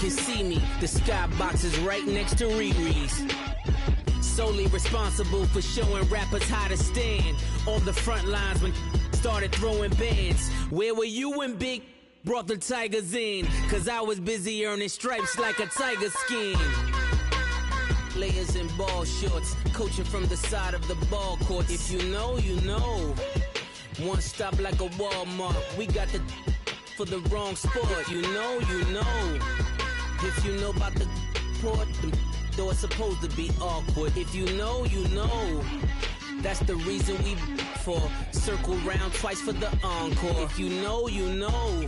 can see me. The skybox is right next to Riri's. Solely responsible for showing rappers how to stand on the front lines when started throwing bands. Where were you when Big brought the Tigers in? Cause I was busy earning stripes like a tiger skin. Layers and ball shorts, coaching from the side of the ball court. If you know, you know. One stop like a Walmart. We got the for the wrong sport. If you know, you know. If you know about the port, though it's supposed to be awkward. If you know, you know. That's the reason we for circle round twice for the encore. If you know, you know.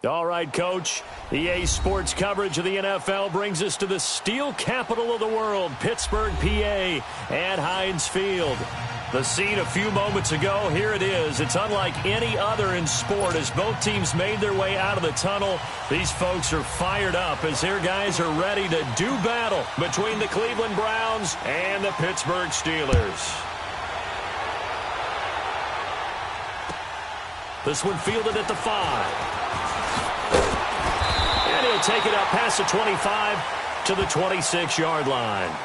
All right, Coach. EA Sports coverage of the NFL brings us to the steel capital of the world, Pittsburgh, PA, at Heinz Field. The scene a few moments ago, here it is. It's unlike any other in sport as both teams made their way out of the tunnel. These folks are fired up as their guys are ready to do battle between the Cleveland Browns and the Pittsburgh Steelers. This one fielded at the 5. And he'll take it up past the 25 to the 26-yard line.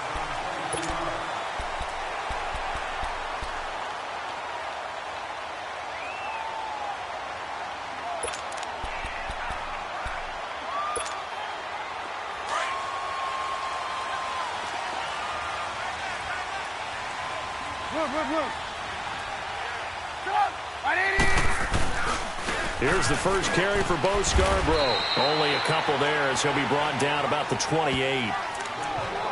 Here's the first carry for Bo Scarborough. Only a couple there as he'll be brought down about the 28.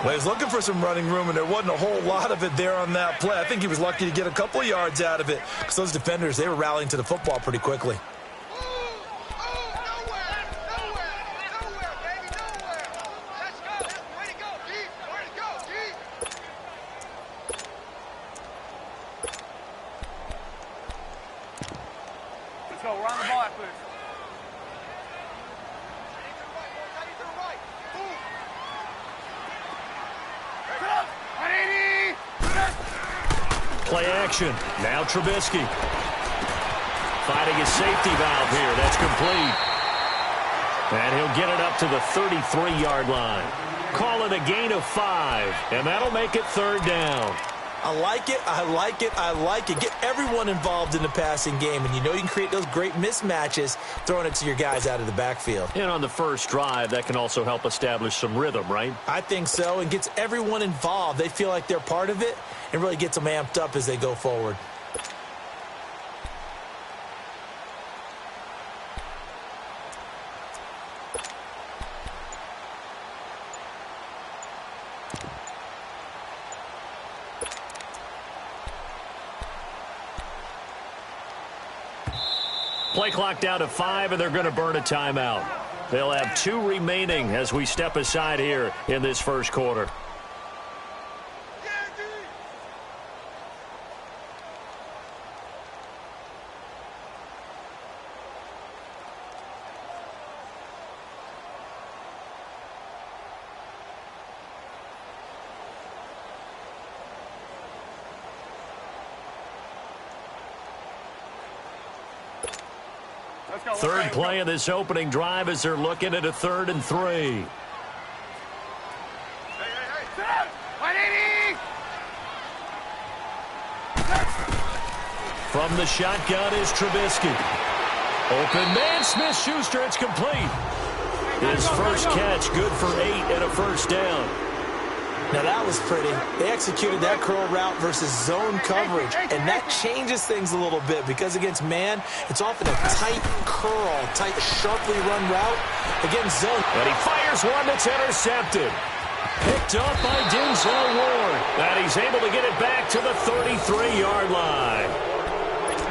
Well, he's looking for some running room, and there wasn't a whole lot of it there on that play. I think he was lucky to get a couple of yards out of it because those defenders, they were rallying to the football pretty quickly. Play action. Now Trubisky. Finding his safety valve here. That's complete. And he'll get it up to the 33-yard line. Call it a gain of 5. And that'll make it third down. I like it. I like it. I like it. Get everyone involved in the passing game. And you know you can create those great mismatches throwing it to your guys out of the backfield. And on the first drive, that can also help establish some rhythm, right? I think so. And gets everyone involved. They feel like they're part of it. And really gets them amped up as they go forward. Play clock down to 5, and they're going to burn a timeout. They'll have 2 remaining as we step aside here in this first quarter. Third play of this opening drive as they're looking at a 3rd and 3. From the shotgun is Trubisky. Open man, Smith-Schuster, it's complete. His first catch, good for 8 and a first down. Now that was pretty. They executed that curl route versus zone coverage, and that changes things a little bit because against man, it's often a tight curl, tight, sharply run route against zone. And he fires one that's intercepted. Picked up by Denzel Ward. And he's able to get it back to the 33-yard line.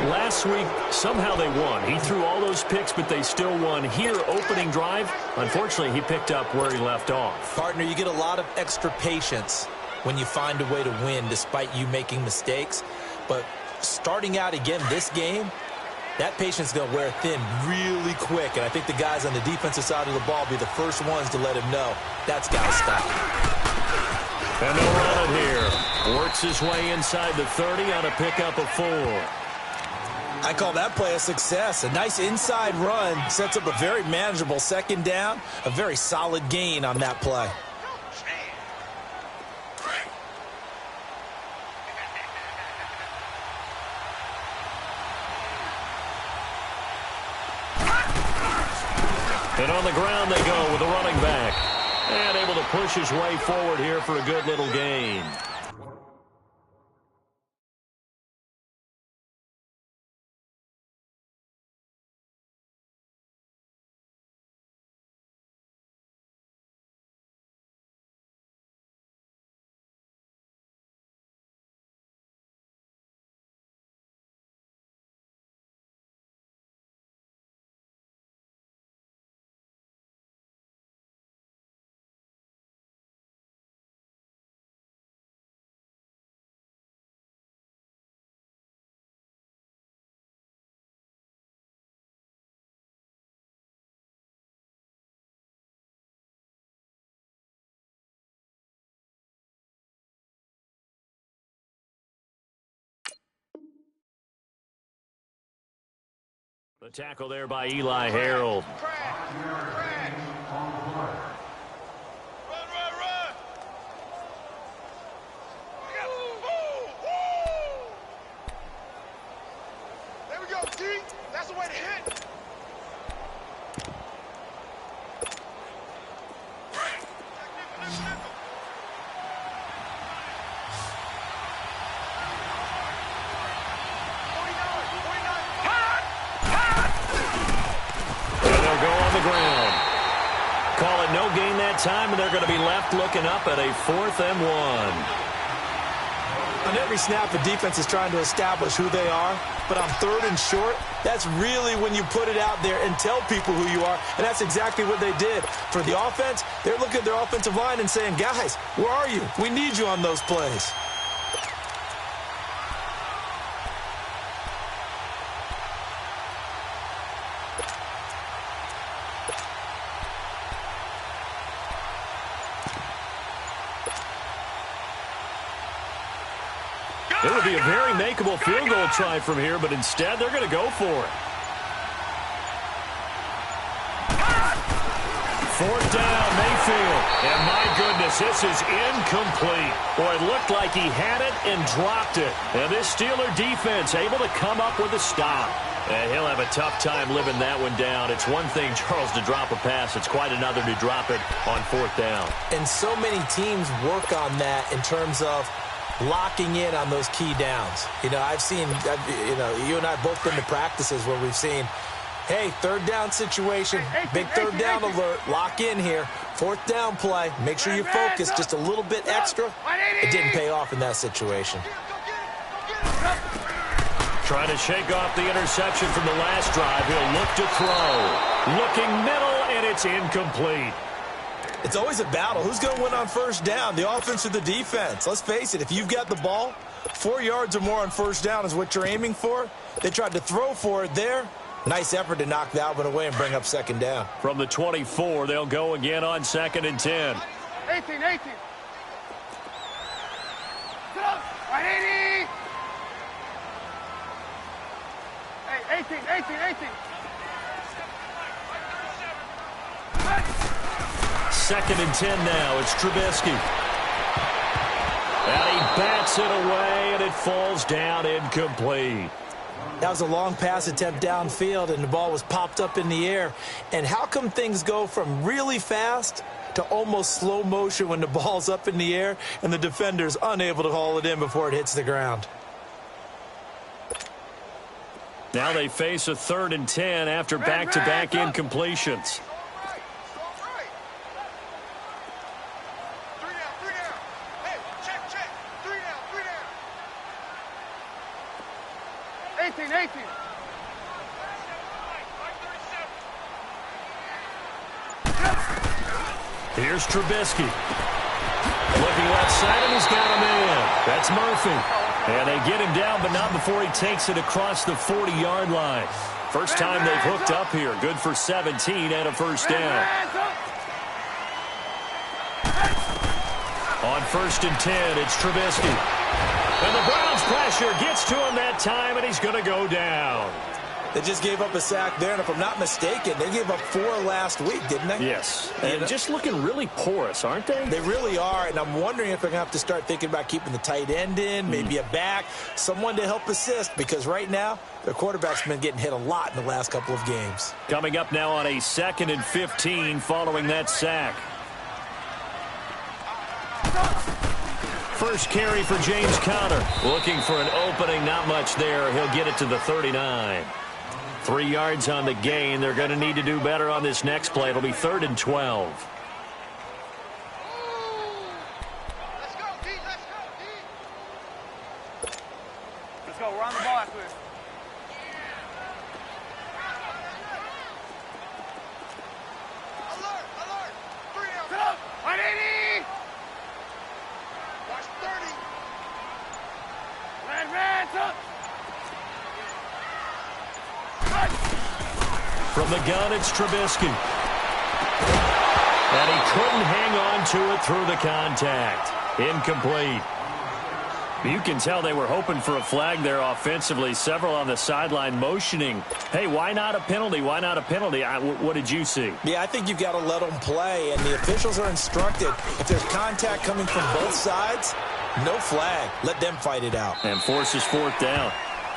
Last week, somehow they won. He threw all those picks, but they still won. Here, opening drive, unfortunately, he picked up where he left off. Partner, you get a lot of extra patience when you find a way to win despite you making mistakes. But starting out again this game, that patience is going to wear thin really quick. And I think the guys on the defensive side of the ball will be the first ones to let him know that's got to stop. And they'll run it here. Works his way inside the 30 on a pickup of 4. I call that play a success. A nice inside run sets up a very manageable second down, a very solid gain on that play. And on the ground they go with a running back. And able to push his way forward here for a good little gain. The tackle there by Eli Harold. There we go, T. That's the way to hit. Call it no gain that time, and they're going to be left looking up at a 4th and 1. On every snap, the defense is trying to establish who they are, but on 3rd and short, that's really when you put it out there and tell people who you are, and that's exactly what they did. For the offense, they're looking at their offensive line and saying, guys, where are you? We need you on those plays. It would be a very makeable field goal try from here, but instead they're going to go for it. 4th down, Mayfield. And my goodness, this is incomplete. Boy, it looked like he had it and dropped it. And this Steeler defense able to come up with a stop. And he'll have a tough time living that one down. It's one thing, Charles, to drop a pass. It's quite another to drop it on 4th down. And so many teams work on that in terms of locking in on those key downs. You know, you and I both been to practices where we've seen, hey, 3rd down situation, big 3rd down alert, lock in here, 4th down play, make sure you focus just a little bit extra. It didn't pay off in that situation. Trying to shake off the interception from the last drive. He'll look to throw. Looking middle, and it's incomplete. It's always a battle. Who's going to win on 1st down, the offense or the defense? Let's face it, if you've got the ball, 4 yards or more on 1st down is what you're aiming for. They tried to throw for it there. Nice effort to knock that one away and bring up 2nd down. From the 24, they'll go again on 2nd and 10. 18. Right, 80. Hey, 18. 2nd and 10 now. It's Trubisky. And he bats it away, and it falls down incomplete. That was a long pass attempt downfield, and the ball was popped up in the air. And how come things go from really fast to almost slow motion when the ball's up in the air and the defender's unable to haul it in before it hits the ground? Now they face a 3rd and 10 after back-to-back incompletions. 18. Here's Trubisky. Looking left side, and he's got him in. That's Murphy. And they get him down, but not before he takes it across the 40-yard line. First time they've hooked up here. Good for 17 and a 1st down. On 1st and 10, it's Trubisky. And the Browns Browns pressure gets to him that time, and he's going to go down. They just gave up a sack there, and if I'm not mistaken, they gave up 4 last week, didn't they? Yes. And just looking really porous, aren't they? They really are, and I'm wondering if they're going to have to start thinking about keeping the tight end in, maybe a back, someone to help assist, because right now, their quarterback's been getting hit a lot in the last couple of games. Coming up now on a 2nd and 15 following that sack. First carry for James Conner. Looking for an opening, not much there. He'll get it to the 39. 3 yards on the gain. They're going to need to do better on this next play. It'll be 3rd and 12. Let's go, D. Let's go, D. Let's go. We're on the ball after this. Alert, alert. 3 out. Sit up. 180. Watch 30. Red, up. From the gun, it's Trubisky. And he couldn't hang on to it through the contact. Incomplete. You can tell they were hoping for a flag there offensively. Several on the sideline motioning. Hey, why not a penalty? Why not a penalty? What did you see? Yeah, I think you've got to let them play, and the officials are instructed. If there's contact coming from both sides, no flag. Let them fight it out. And forces 4th down.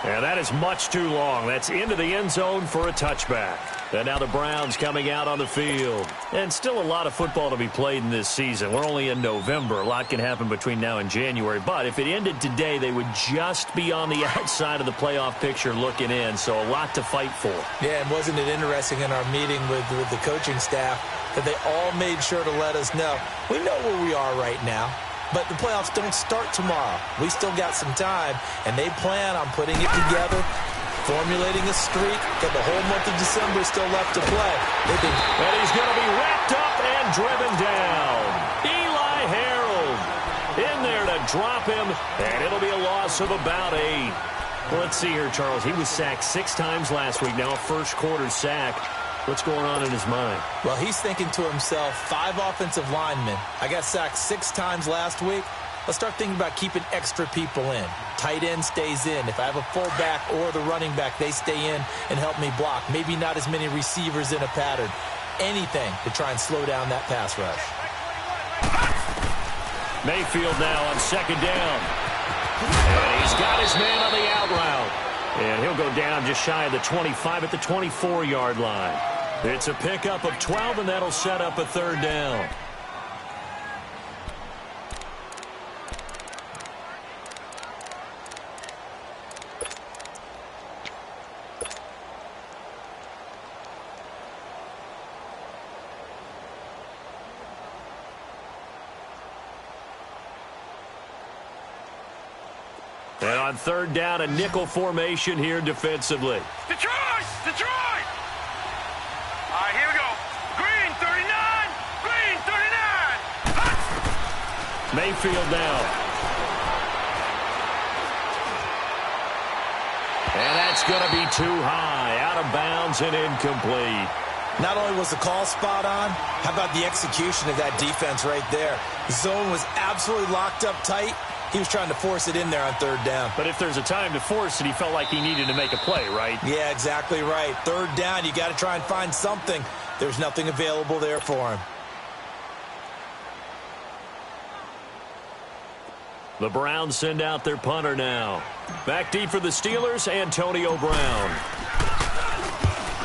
And that is much too long. That's into the end zone for a touchback. And now the Browns coming out on the field. And still a lot of football to be played in this season. We're only in November. A lot can happen between now and January. But if it ended today, they would just be on the outside of the playoff picture looking in. So a lot to fight for. Yeah, and wasn't it interesting in our meeting with the coaching staff that they all made sure to let us know, we know where we are right now. But the playoffs don't start tomorrow. We still got some time, and they plan on putting it together, formulating a streak, and the whole month of December is still left to play. And he's going to be wrapped up and driven down. Eli Harold in there to drop him, and it'll be a loss of about 8. Well, let's see here, Charles. He was sacked 6 times last week. Now a first quarter sack. What's going on in his mind? Well, he's thinking to himself, 5 offensive linemen. I got sacked 6 times last week. Let's start thinking about keeping extra people in. Tight end stays in. If I have a fullback or the running back, they stay in and help me block. Maybe not as many receivers in a pattern. Anything to try and slow down that pass rush. Mayfield now on 2nd down. And he's got his man on the out route. And he'll go down just shy of the 25 at the 24-yard line. It's a pickup of 12, and that'll set up a 3rd down. And on 3rd down, a nickel formation here defensively. Detroit! Detroit! All right, here we go. Green, 39! Green, 39! Hot! Mayfield now. And that's going to be too high. Out of bounds and incomplete. Not only was the call spot on, how about the execution of that defense right there? The zone was absolutely locked up tight. He was trying to force it in there on 3rd down. But if there's a time to force it, he felt like he needed to make a play, right? Yeah, exactly right. 3rd down, you got to try and find something. There's nothing available there for him. The Browns send out their punter now. Back deep for the Steelers, Antonio Brown.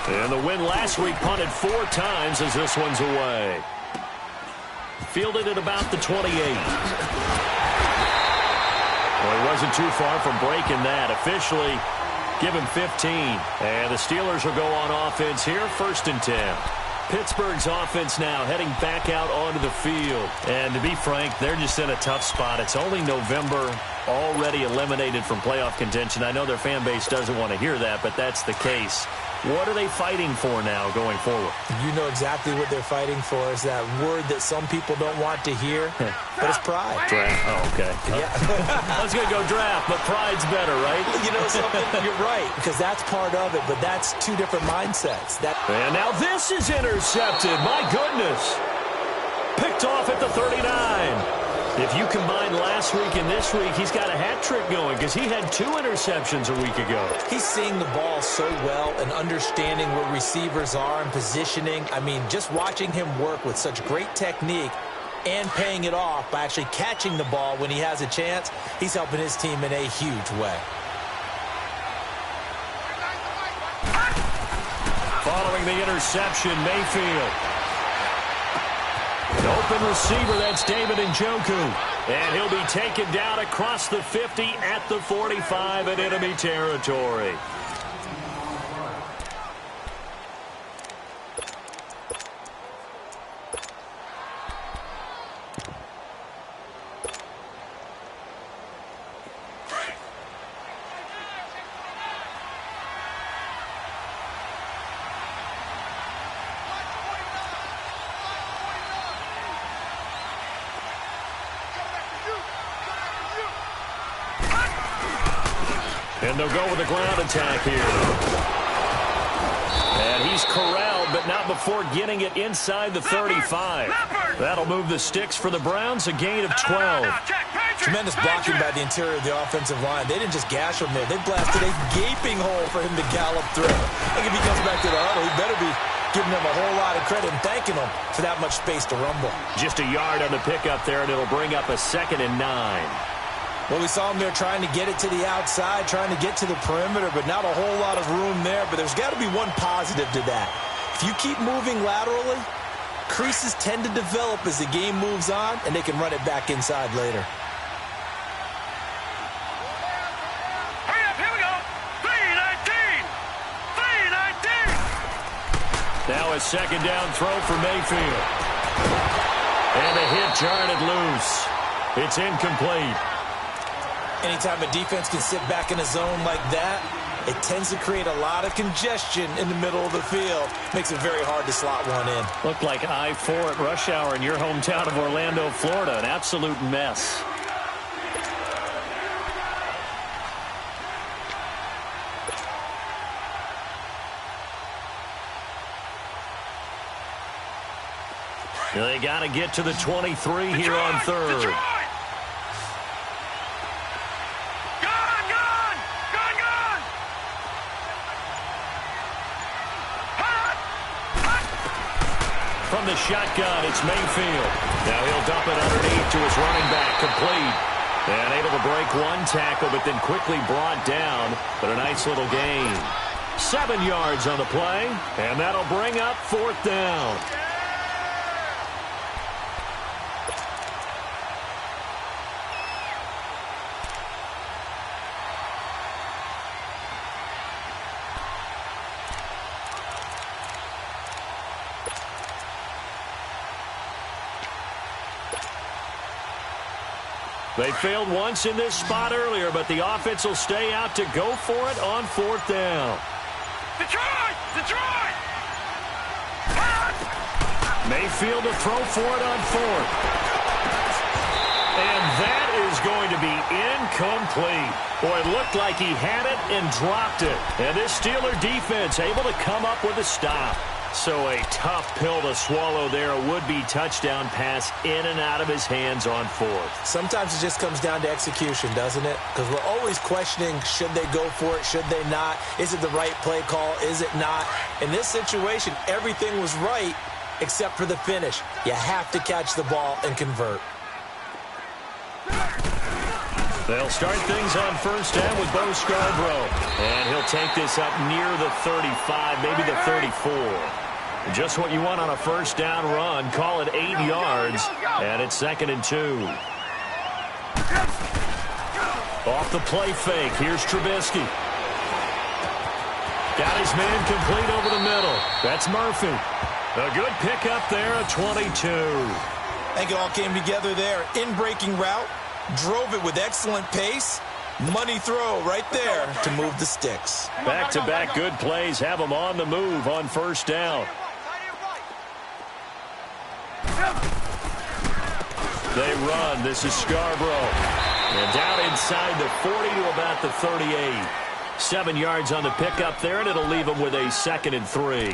And the win last week punted 4 times as this one's away. Fielded at about the 28. Well, he wasn't too far from breaking that. Officially, give him 15. And the Steelers will go on offense here, 1st and 10. Pittsburgh's offense now heading back out onto the field. And to be frank, they're just in a tough spot. It's only November, already eliminated from playoff contention. I know their fan base doesn't want to hear that, but that's the case. What are they fighting for now going forward? You know exactly what they're fighting for is that word that some people don't want to hear, but it's pride. Draft. Oh, okay. Yeah. I was going to go draft, but pride's better, right? You know something? You're right, because that's part of it, but that's 2 different mindsets. And now this is intercepted. My goodness. Picked off at the 39. If you combine last week and this week, he's got a hat trick going because he had 2 interceptions a week ago. He's seeing the ball so well and understanding where receivers are and positioning. I mean, just watching him work with such great technique and paying it off by actually catching the ball when he has a chance, he's helping his team in a huge way. Following the interception, Mayfield. An open receiver, that's David Njoku. And he'll be taken down across the 50 at the 45 in enemy territory. And they'll go with a ground attack here. And he's corralled, but not before getting it inside the 35. That'll move the sticks for the Browns, a gain of 12. Tremendous blocking by the interior of the offensive line. They didn't just gash him there. They blasted a gaping hole for him to gallop through. I think if he comes back to the huddle, he better be giving them a whole lot of credit and thanking them for that much space to rumble. Just a yard on the pickup there, and it'll bring up a 2nd and 9. Well, we saw him there trying to get it to the outside, trying to get to the perimeter, but not a whole lot of room there. But there's got to be one positive to that. If you keep moving laterally, creases tend to develop as the game moves on, and they can run it back inside later. Hurry up, here we go. 3-19. 3-19. Now a 2nd down throw for Mayfield. And a hit jarred it loose. It's incomplete. Anytime a defense can sit back in a zone like that, it tends to create a lot of congestion in the middle of the field. Makes it very hard to slot one in. Looked like I-4 at rush hour in your hometown of Orlando, Florida. An absolute mess. They got to get to the 23 here on 3rd. From the shotgun, it's Mayfield. Now he'll dump it underneath to his running back, complete. And able to break one tackle, but then quickly brought down. But a nice little gain. 7 yards on the play, and that'll bring up 4th down. They failed once in this spot earlier, but the offense will stay out to go for it on 4th down. Detroit! Detroit! Mayfield to throw for it on 4th. And that is going to be incomplete. Boy, it looked like he had it and dropped it. And this Steeler defense able to come up with a stop. So a tough pill to swallow there. A would-be touchdown pass in and out of his hands on 4th. Sometimes it just comes down to execution, doesn't it? Because we're always questioning, should they go for it, should they not? Is it the right play call, is it not? In this situation, everything was right except for the finish. You have to catch the ball and convert. They'll start things on 1st down with Bo Scarborough. And he'll take this up near the 35, maybe the 34. Just what you want on a 1st down run. Call it 8 yards. And it's 2nd and 2. Off the play fake. Here's Trubisky. Got his man complete over the middle. That's Murphy. A good pickup there at 22. I think it all came together there. In-breaking route. Drove it with excellent pace. Money throw right there to move the sticks. Back-to-back good plays have them on the move on 1st down. They run. This is Scarborough. And down inside the 40 to about the 38. 7 yards on the pickup there, and it'll leave them with a 2nd and 3.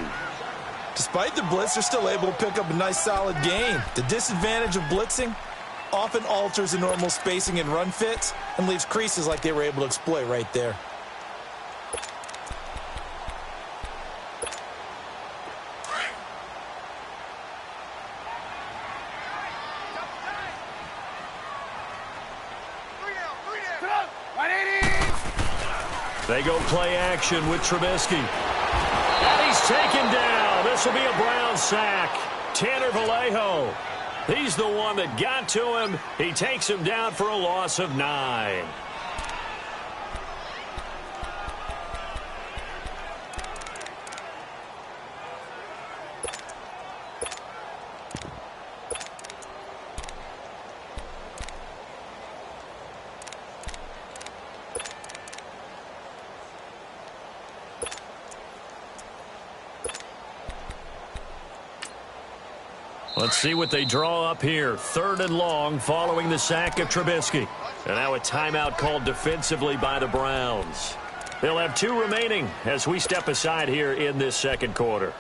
Despite the blitz, they're still able to pick up a nice solid gain. The disadvantage of blitzing, often alters the normal spacing and run fits and leaves creases like they were able to exploit right there. They go play action with Trubisky. And he's taken down. This will be a Brown sack. Tanner Vallejo. He's the one that got to him. He takes him down for a loss of 9. Let's see what they draw up here. 3rd and long following the sack of Trubisky. And now a timeout called defensively by the Browns. They'll have 2 remaining as we step aside here in this second quarter.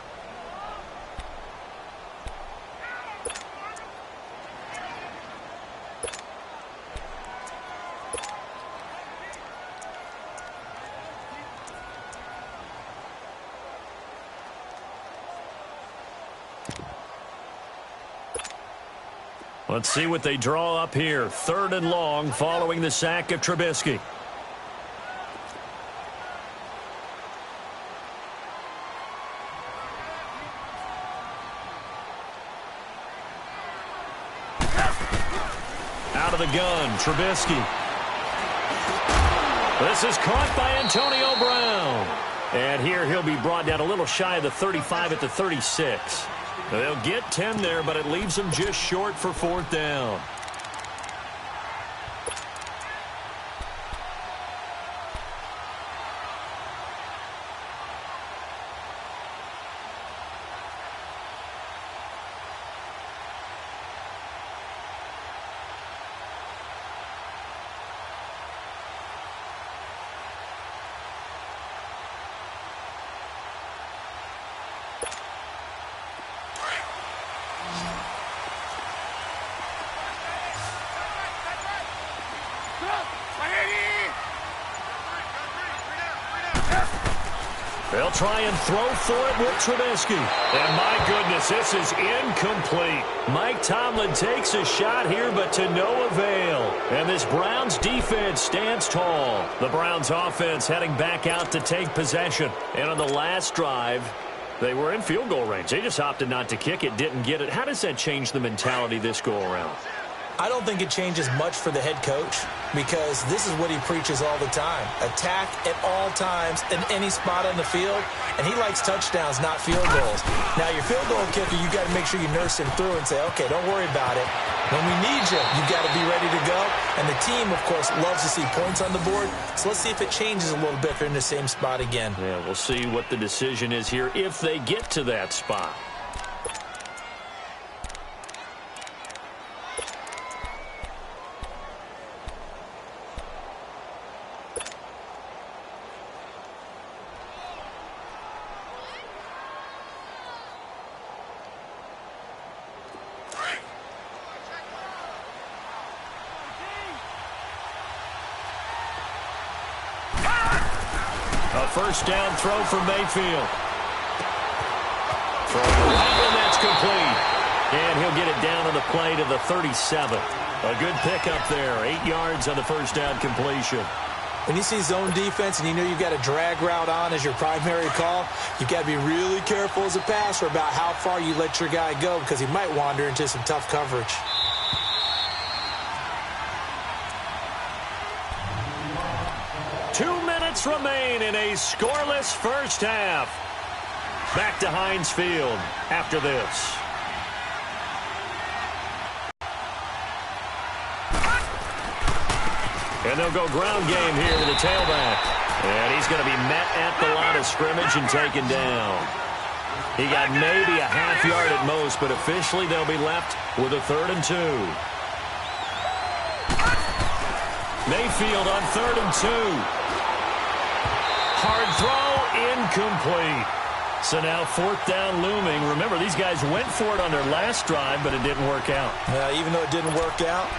Let's see what they draw up here. 3rd and long following the sack of Trubisky. Out of the gun, Trubisky. This is caught by Antonio Brown. And here he'll be brought down a little shy of the 35 at the 36. They'll get 10 there, but it leaves them just short for 4th down. They'll try and throw for it with Trubisky. And my goodness, this is incomplete. Mike Tomlin takes a shot here, but to no avail. And this Browns defense stands tall. The Browns offense heading back out to take possession. And on the last drive, they were in field goal range. They just opted not to kick it, didn't get it. How does that change the mentality this go-around? I don't think it changes much for the head coach because this is what he preaches all the time. Attack at all times in any spot on the field, and he likes touchdowns, not field goals. Now, your field goal kicker, you got to make sure you nurse him through and say, okay, don't worry about it. When we need you, you got to be ready to go. And the team, of course, loves to see points on the board. So let's see if it changes a little bit if they're in the same spot again. Yeah, we'll see what the decision is here if they get to that spot. First down throw for Mayfield. From and that's complete. And he'll get it down on the play to the 37. A good pickup there. 8 yards on the first down completion. When you see zone defense and you know you've got a drag route on as your primary call, you've got to be really careful as a passer about how far you let your guy go because he might wander into some tough coverage. Remain in a scoreless first half. Back to Heinz Field after this. And they'll go ground game here to the tailback. And he's going to be met at the line of scrimmage and taken down. He got maybe a half yard at most, but officially they'll be left with a 3rd and 2. Mayfield on 3rd and 2. Hard throw, incomplete. So now 4th down looming. Remember, these guys went for it on their last drive, but it didn't work out. Even though it didn't work out,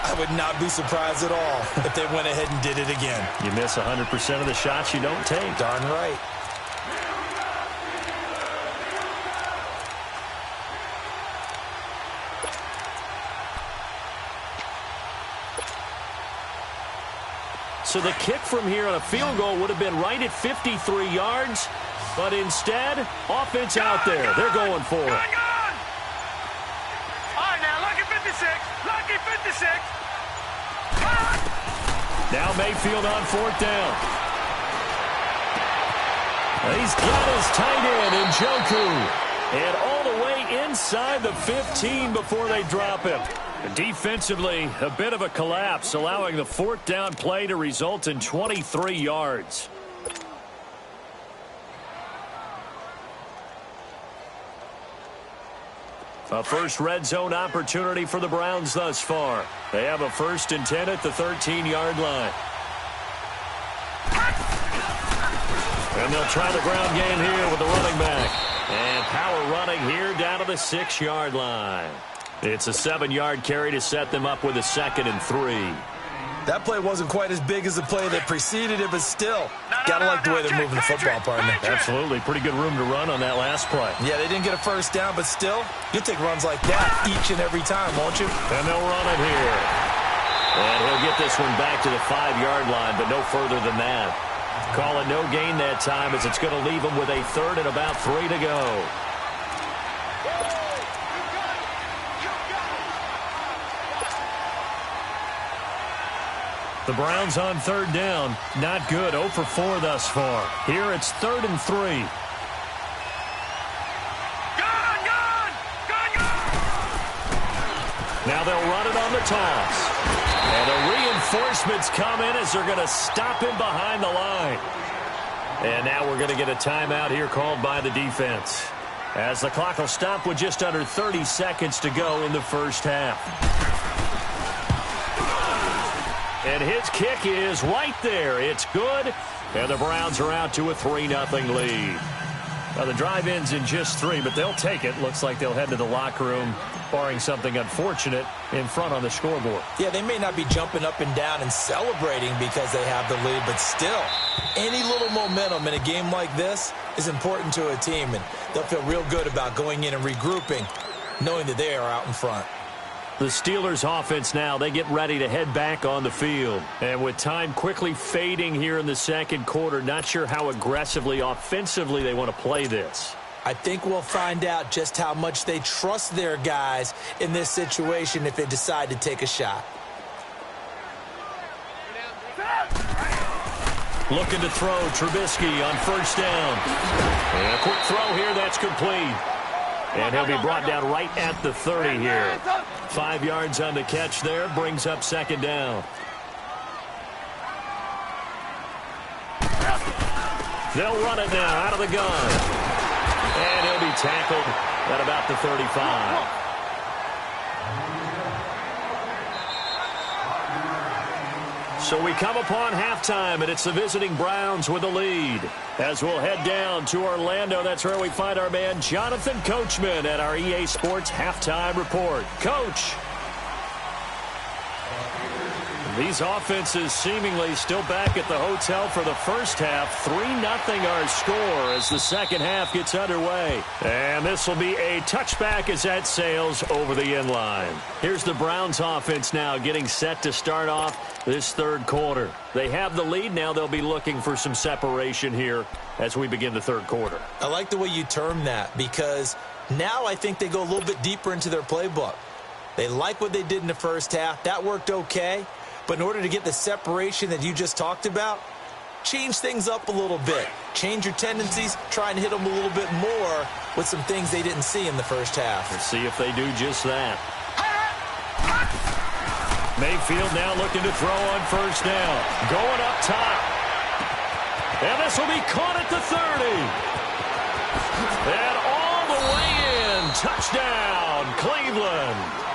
I would not be surprised at all if they went ahead and did it again. You miss 100% of the shots you don't take. Darn right. So the kick from here on a field goal would have been right at 53 yards. But instead, offense out there. They're going for it. All right, now, lucky 56. Lucky 56. Now Mayfield on 4th down. He's got his tight end in Njoku. And all the way inside the 15 before they drop him. Defensively, a bit of a collapse, allowing the 4th down play to result in 23 yards. A first red zone opportunity for the Browns thus far. They have a 1st and 10 at the 13-yard line. And they'll try the ground game here with the running back. And power running here down to the 6-yard line. It's a 7-yard carry to set them up with a 2nd and 3. That play wasn't quite as big as the play that preceded it, but still, gotta like the way they're moving the football, partner. Absolutely. Pretty good room to run on that last play. Yeah, they didn't get a 1st down, but still, you'll take runs like that each and every time, won't you? And they'll run it here. And he'll get this one back to the 5-yard line, but no further than that. Call it no gain that time, as it's going to leave them with a 3rd and about 3 to go. The Browns on 3rd down. Not good. 0 for 4 thus far. Here it's 3rd and 3. Now they'll run it on the toss. And the reinforcements come in as they're going to stop him behind the line. And now we're going to get a timeout here called by the defense, as the clock will stop with just under 30 seconds to go in the first half. And his kick is right there. It's good. And the Browns are out to a 3-0 lead. Well, the drive ends in just 3, but they'll take it. Looks like they'll head to the locker room, barring something unfortunate, in front on the scoreboard. Yeah, they may not be jumping up and down and celebrating because they have the lead, but still, any little momentum in a game like this is important to a team, and they'll feel real good about going in and regrouping, knowing that they are out in front. The Steelers offense now, they get ready to head back on the field. And with time quickly fading here in the second quarter, not sure how aggressively, offensively they want to play this. I think we'll find out just how much they trust their guys in this situation if they decide to take a shot. Looking to throw, Trubisky on 1st down. And a quick throw here, that's complete. And he'll be brought down right at the 30 here. 5 yards on the catch there, brings up 2nd down. They'll run it now out of the gun. And he'll be tackled at about the 35. So we come upon halftime, and it's the visiting Browns with the lead. As we'll head down to Orlando, that's where we find our man Jonathan Coachman at our EA Sports Halftime Report. Coach. These offenses seemingly still back at the hotel for the first half. 3-0 our score as the second half gets underway. And this will be a touchback as that sails over the end line. Here's the Browns offense now getting set to start off this third quarter. They have the lead. Now they'll be looking for some separation here as we begin the third quarter. I like the way you term that, because now I think they go a little bit deeper into their playbook. They like what they did in the first half. That worked okay. But in order to get the separation that you just talked about, change things up a little bit. Change your tendencies. Try and hit them a little bit more with some things they didn't see in the first half. Let's see if they do just that. Mayfield now looking to throw on first down. Going up top. And this will be caught at the 30. And all the way in. Touchdown, Cleveland.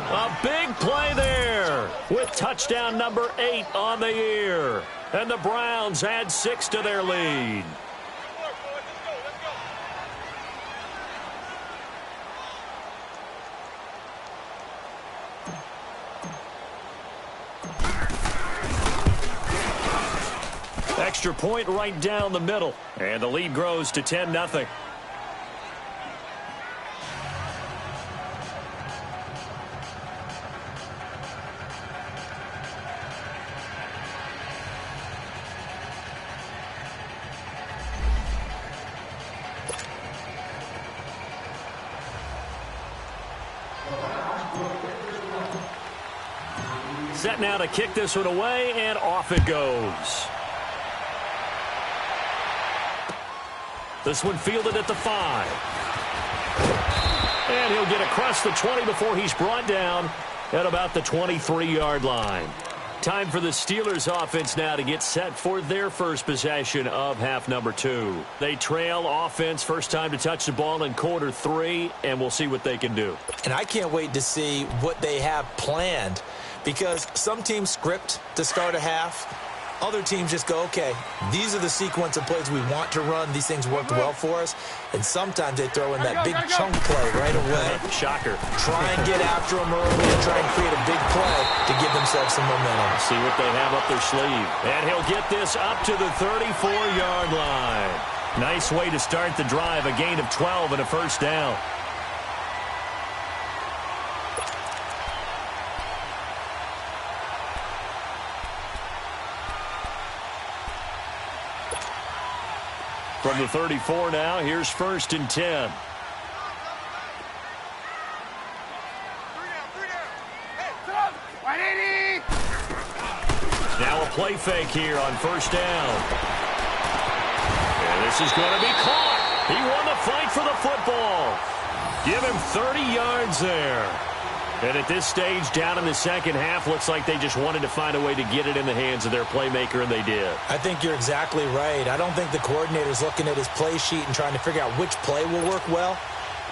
A big play there with touchdown number 8 on the year. And the Browns add 6 to their lead. extra point right down the middle. And the lead grows to 10-0. Set now to kick this one away, and off it goes. This one fielded at the 5. And he'll get across the 20 before he's brought down at about the 23-yard line. Time for the Steelers offense now to get set for their first possession of half number 2. They trail offense, first time to touch the ball in quarter 3, and we'll see what they can do. And I can't wait to see what they have planned, because some teams script to start a half. Other teams just go, okay, these are the sequence of plays we want to run. These things worked well for us. And sometimes they throw in that big chunk play right away. Shocker. Try and get after them early and try and create a big play to give themselves some momentum. See what they have up their sleeve. And he'll get this up to the 34-yard line. Nice way to start the drive, a gain of 12 and a first down. From the 34 now, here's 1st and 10. 3 down. Hey, stop! 180! Now a play fake here on 1st down. And this is going to be caught. He won the fight for the football. Give him 30 yards there. And at this stage, down in the second half, looks like they just wanted to find a way to get it in the hands of their playmaker, and they did. I think you're exactly right. I don't think the coordinator's looking at his play sheet and trying to figure out which play will work well.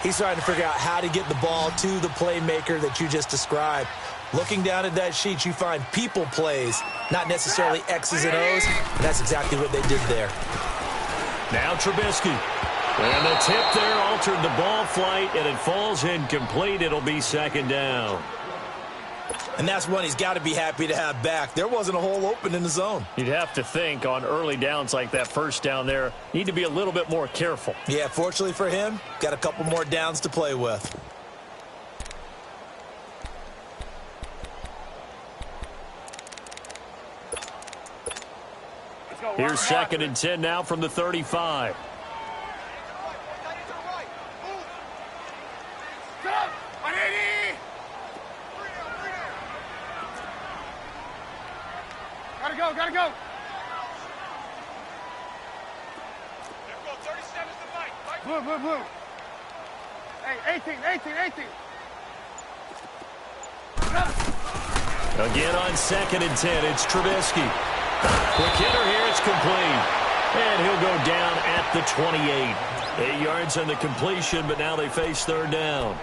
He's trying to figure out how to get the ball to the playmaker that you just described. Looking down at that sheet, you find people plays, not necessarily X's and O's, and that's exactly what they did there. Now Trubisky. And the tip there altered the ball flight, and it falls incomplete. It'll be 2nd down. And that's one he's got to be happy to have back. There wasn't a hole open in the zone. You'd have to think on early downs like that, 1st down there, need to be a little bit more careful. Yeah, fortunately for him, got a couple more downs to play with. Here's 2nd and 10 now from the 35. Stop! 180! Gotta go, gotta go! There we go, 37's the night. Blue, blue, blue. Hey, 18. Again on 2nd and 10, it's Trubisky. Quick hitter here, it's complete. And he'll go down at the 28. 8 yards on the completion, but now they face 3rd down.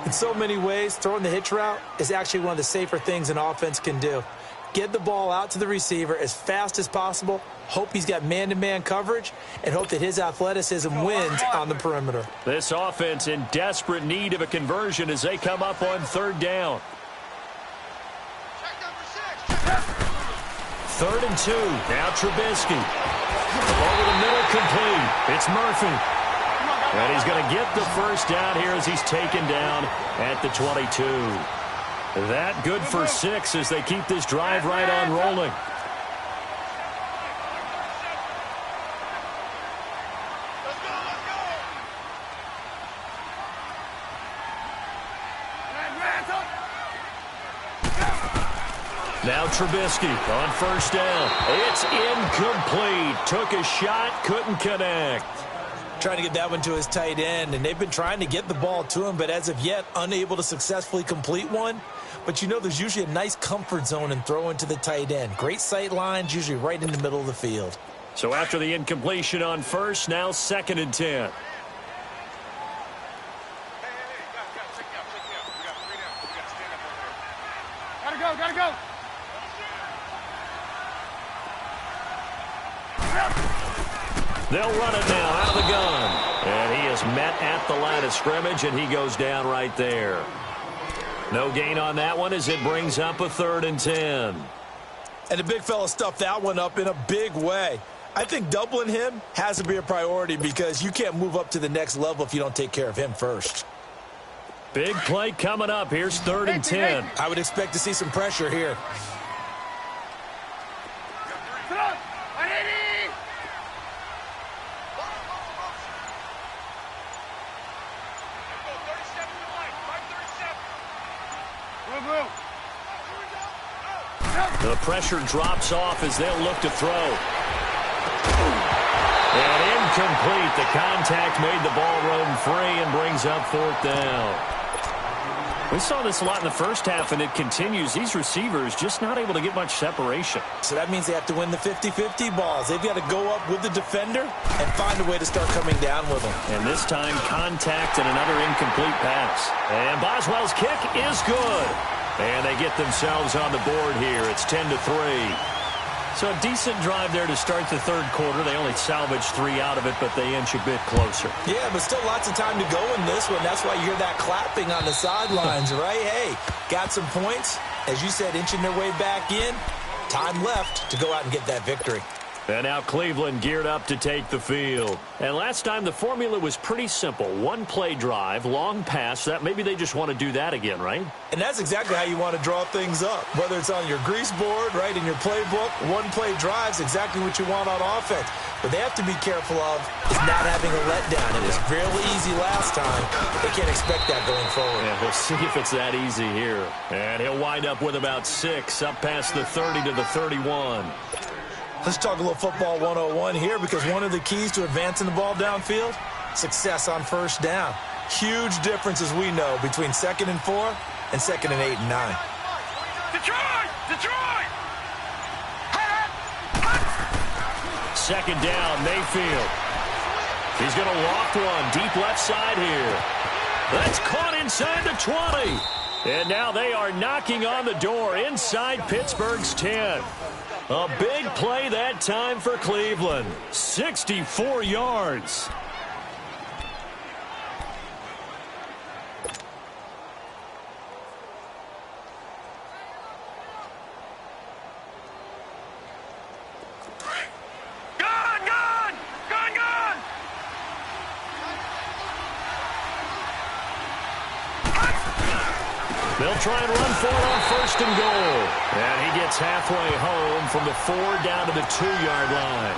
In so many ways, throwing the hitch route is actually one of the safer things an offense can do. Get the ball out to the receiver as fast as possible, hope he's got man-to-man coverage, and hope that his athleticism wins on the perimeter. This offense in desperate need of a conversion as they come up on 3rd down. Check number 6. 3rd and 2. Now Trubisky. Over the middle, complete. It's Murphy. And he's going to get the first down here as he's taken down at the 22. That good for 6 as they keep this drive right on rolling. Let's go. Now Trubisky on 1st down. It's incomplete. Took a shot, couldn't connect. Trying to get that one to his tight end, and they've been trying to get the ball to him, but as of yet, unable to successfully complete one. But you know there's usually a nice comfort zone in throwing to the tight end. Great sight lines, usually right in the middle of the field. So after the incompletion on 1st, now 2nd and 10. Hey, guys, check me out. We got 3 down. We got to stand up over there. Gotta go. They'll run it now out of the gun. And he is met at the line of scrimmage, and he goes down right there. No gain on that one as it brings up a 3rd and 10. And the big fella stuffed that one up in a big way. I think doubling him has to be a priority because you can't move up to the next level if you don't take care of him first. Big play coming up. Here's 3rd and 10. I would expect to see some pressure here. The pressure drops off as they'll look to throw. And incomplete. The contact made the ball roam free and brings up 4th down. We saw this a lot in the first half, and it continues. These receivers just not able to get much separation. So that means they have to win the 50-50 balls. They've got to go up with the defender and find a way to start coming down with them. And this time, contact and another incomplete pass. And Boswell's kick is good. And they get themselves on the board here. It's 10-3. So a decent drive there to start the 3rd quarter. They only salvaged 3 out of it, but they inch a bit closer. Yeah, but still lots of time to go in this one. That's why you hear that clapping on the sidelines, right? Hey, got some points. As you said, inching their way back in. Time left to go out and get that victory. And now Cleveland geared up to take the field. And last time the formula was pretty simple. 1-play drive, long pass. That maybe they just want to do that again, right? And that's exactly how you want to draw things up. Whether it's on your grease board, right, in your playbook, 1-play drive's exactly what you want on offense. What they have to be careful of is not having a letdown. It was fairly easy last time. They can't expect that going forward. Yeah, we'll see if it's that easy here. And he'll wind up with about 6, up past the 30 to the 31. Let's talk a little football 101 here because one of the keys to advancing the ball downfield, success on 1st down. Huge difference, as we know, between 2nd and 4 and 2nd and 8 and 9. Detroit! Detroit! 2nd down, Mayfield. He's going to loft one deep left side here. That's caught inside the 20. And now they are knocking on the door inside Pittsburgh's 10. A big play that time for Cleveland. 64 yards. They'll try and run for it on 1st and goal. And he gets halfway home from the 4 down to the 2-yard line.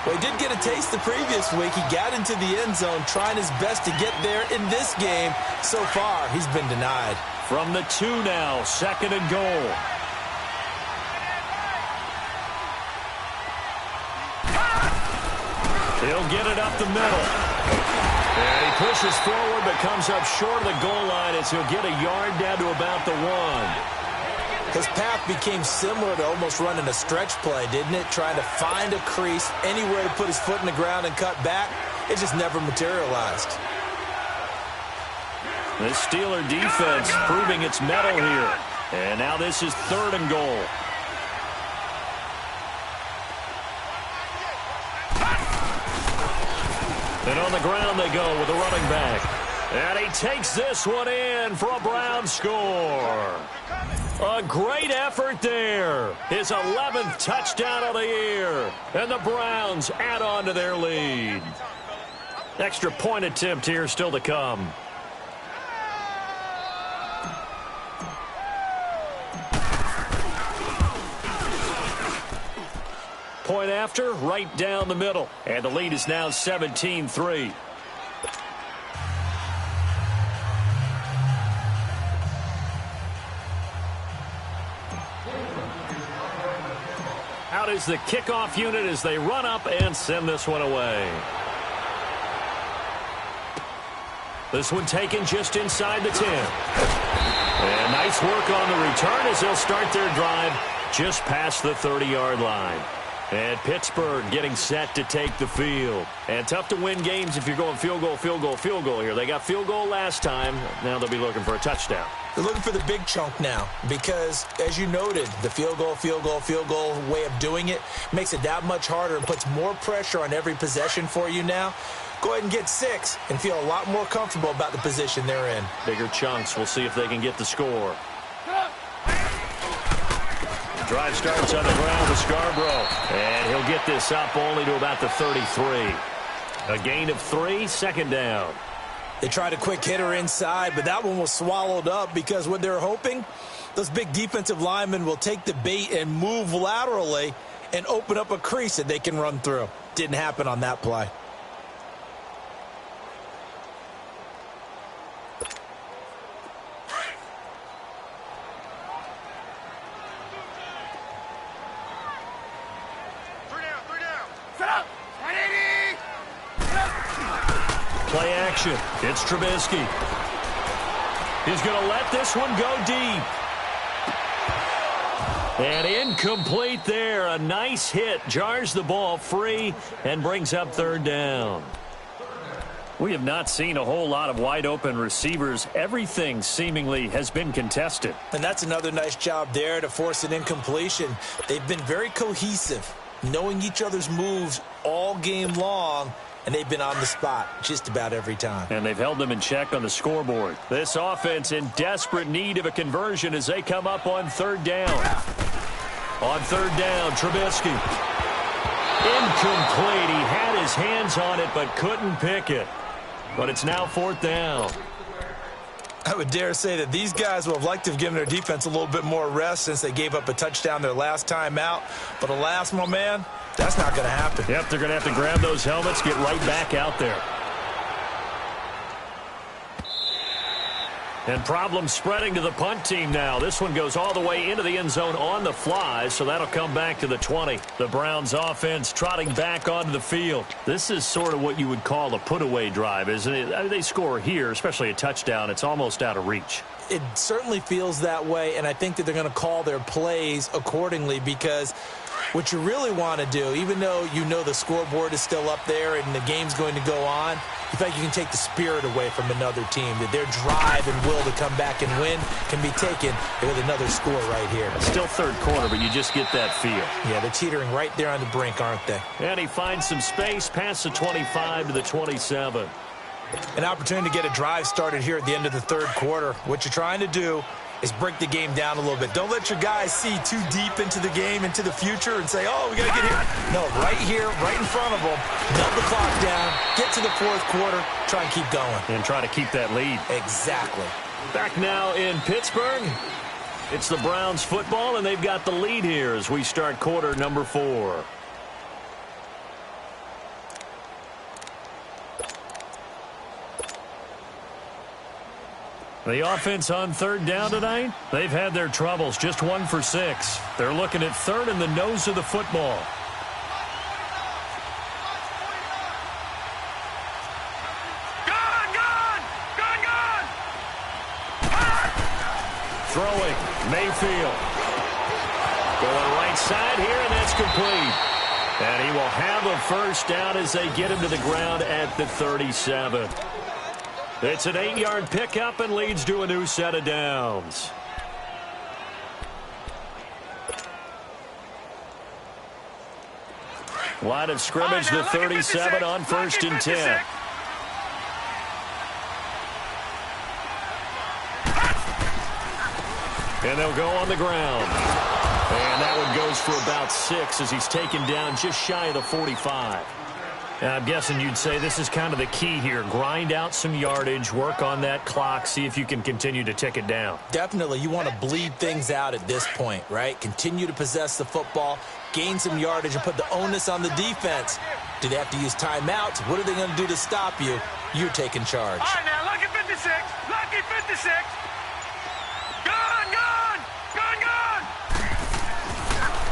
Well, he did get a taste the previous week. He got into the end zone trying his best to get there in this game. So far, he's been denied. From the 2 now, 2nd and goal. He'll get it up the middle. And he pushes forward but comes up short of the goal line as he'll get a yard down to about the 1. His path became similar to almost running a stretch play, didn't it? Trying to find a crease, anywhere to put his foot in the ground and cut back. It just never materialized. The Steeler defense proving its mettle here. And now this is 3rd and goal. And on the ground they go with the running back. And he takes this one in for a Brown score. A great effort there. His 11th touchdown of the year. And the Browns add on to their lead. Extra point attempt here still to come. Point after, right down the middle. And the lead is now 17-3. Out is the kickoff unit as they run up and send this one away. This one taken just inside the 10. And nice work on the return as they'll start their drive just past the 30-yard line. And Pittsburgh getting set to take the field. And tough to win games if you're going field goal, field goal, field goal here. They got field goal last time. Now they'll be looking for a touchdown. They're looking for the big chunk now because, as you noted, the field goal way of doing it makes it that much harder and puts more pressure on every possession for you now. Go ahead and get 6 and feel a lot more comfortable about the position they're in. Bigger chunks. We'll see if they can get the score. Drive starts on the ground with Scarborough. And he'll get this up only to about the 33. A gain of 3, second down. They tried a quick hitter inside, but that one was swallowed up because what they're hoping, those big defensive linemen will take the bait and move laterally and open up a crease that they can run through. Didn't happen on that play. Play action. It's Trubisky. He's going to let this one go deep. And incomplete there. A nice hit. Jars the ball free and brings up third down. We have not seen a whole lot of wide open receivers. Everything seemingly has been contested. And that's another nice job there to force an incompletion. They've been very cohesive, knowing each other's moves all game long. And they've been on the spot just about every time. And they've held them in check on the scoreboard. This offense in desperate need of a conversion as they come up on third down. On third down, Trubisky. Incomplete. He had his hands on it but couldn't pick it. But it's now fourth down. I would dare say that these guys would have liked to have given their defense a little bit more rest since they gave up a touchdown their last time out. But alas, my man, that's not going to happen. Yep, they're going to have to grab those helmets, get right back out there. And problem spreading to the punt team now. This one goes all the way into the end zone on the fly, so that'll come back to the 20. The Browns offense trotting back onto the field. This is sort of what you would call a put-away drive, isn't it? I mean, they score here, especially a touchdown. It's almost out of reach. It certainly feels that way, and I think that they're going to call their plays accordingly because what you really want to do, even though you know the scoreboard is still up there and the game's going to go on, you feel like you can take the spirit away from another team, that their drive and will to come back and win can be taken with another score right here. It's still third quarter, but you just get that feel. Yeah, they're teetering right there on the brink, aren't they? And he finds some space past the 25 to the 27. An opportunity to get a drive started here at the end of the third quarter. What you're trying to do is break the game down a little bit. Don't let your guys see too deep into the game, into the future, and say, oh, we got to get here. No, right here, right in front of them, melt the clock down, get to the fourth quarter, try and keep going. And try to keep that lead. Exactly. Back now in Pittsburgh. It's the Browns football, and they've got the lead here as we start quarter number 4. The offense on third down tonight, they've had their troubles, just 1 for 6. They're looking at third in the nose of the football. Throwing, Mayfield. Going right side here, and that's complete. And he will have a first down as they get him to the ground at the 37. It's an 8-yard pickup and leads to a new set of downs. Line of scrimmage, the 37 on first and 10. And they'll go on the ground. And that one goes for about 6 as he's taken down just shy of the 45. And I'm guessing you'd say this is kind of the key here. Grind out some yardage, work on that clock, see if you can continue to tick it down. Definitely. You want to bleed things out at this point, right? Continue to possess the football, gain some yardage, and put the onus on the defense. Do they have to use timeouts? What are they going to do to stop you? You're taking charge. All right, now, lucky 56. Lucky 56. Gone, gone. Gone, gone.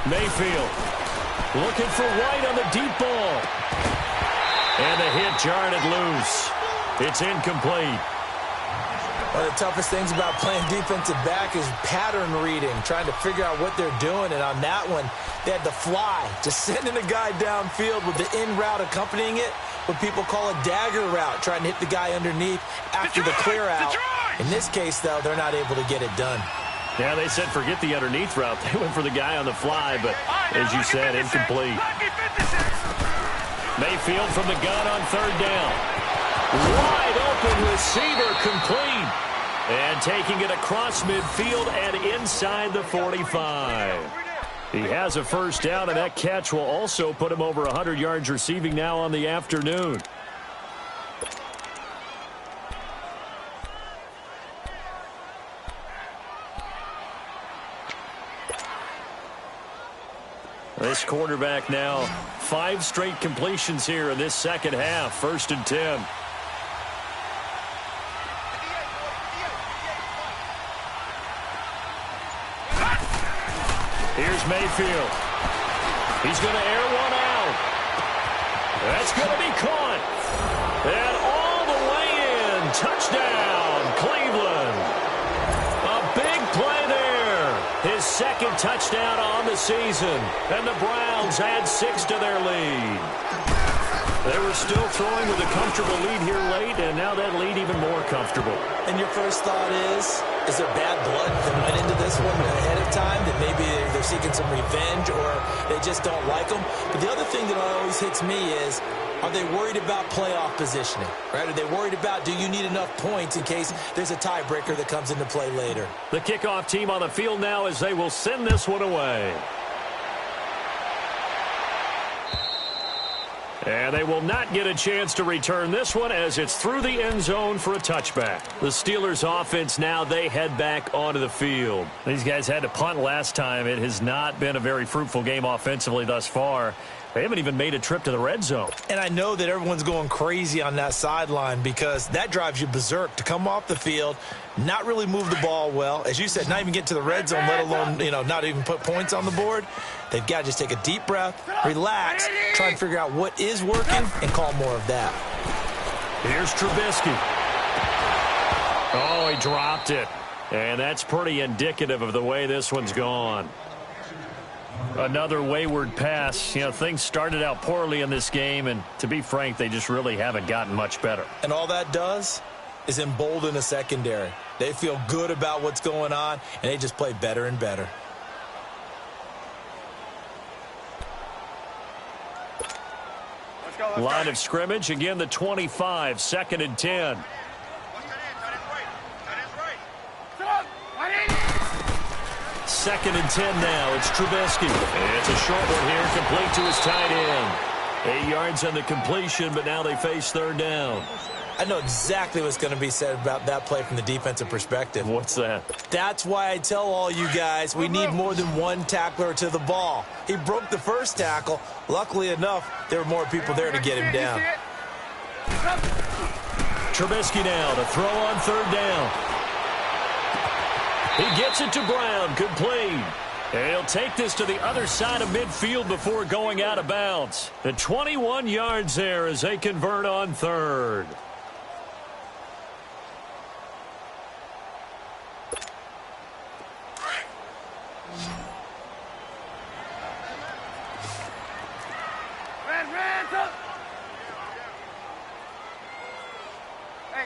Mayfield looking for White on the deep ball. And the hit jarred it loose. It's incomplete. One of the toughest things about playing defensive back is pattern reading, trying to figure out what they're doing. And on that one, they had to fly, just sending a guy downfield with the in route accompanying it, what people call a dagger route, trying to hit the guy underneath after the clear out. In this case, though, they're not able to get it done. Yeah, they said forget the underneath route. They went for the guy on the fly, but as you said, incomplete. Mayfield from the gun on third down. Wide open receiver complete. And taking it across midfield and inside the 45. He has a first down, and that catch will also put him over 100 yards receiving now on the afternoon. This quarterback now 5 straight completions here in this second half. 1st and 10. Here's Mayfield. He's going to air one out. That's going to be caught. And all the way in. Touchdown, Cleveland. A big play there. His 2nd touchdown on the season. And the Browns add 6 to their lead. They were still throwing with a comfortable lead here late, and now that lead even more comfortable. And your first thought is there bad blood that went into this one ahead of time, that maybe they're seeking some revenge or they just don't like them? But the other thing that always hits me is, are they worried about playoff positioning? Right? Are they worried about, do you need enough points in case there's a tiebreaker that comes into play later? The kickoff team on the field now as they will send this one away. And they will not get a chance to return this one as it's through the end zone for a touchback. The Steelers offense now, they head back onto the field. These guys had to punt last time. It has not been a very fruitful game offensively thus far. They haven't even made a trip to the red zone. And I know that everyone's going crazy on that sideline because that drives you berserk to come off the field, not really move the ball well. As you said, not even get to the red zone, let alone, not even put points on the board. They've got to just take a deep breath, relax, try and figure out what is working, and call more of that. Here's Trubisky. Oh, he dropped it. And that's pretty indicative of the way this one's gone. Another wayward pass. Things started out poorly in this game, and to be frank, they just really haven't gotten much better. And all that does is embolden a secondary. They feel good about what's going on, and they just play better and better. Line of scrimmage, again the 25, 2nd and 10. Second and 10 now. It's Trubisky. It's a short one here, complete to his tight end. 8 yards on the completion, but now they face 3rd down. I know exactly what's going to be said about that play from the defensive perspective. What's that? That's why I tell all you guys we need more than one tackler to the ball. He broke the first tackle. Luckily enough, there were more people there to get him down. Trubisky now to throw on 3rd down. He gets it to Brown, complete. And he'll take this to the other side of midfield before going out of bounds. The 21 yards there as they convert on 3rd.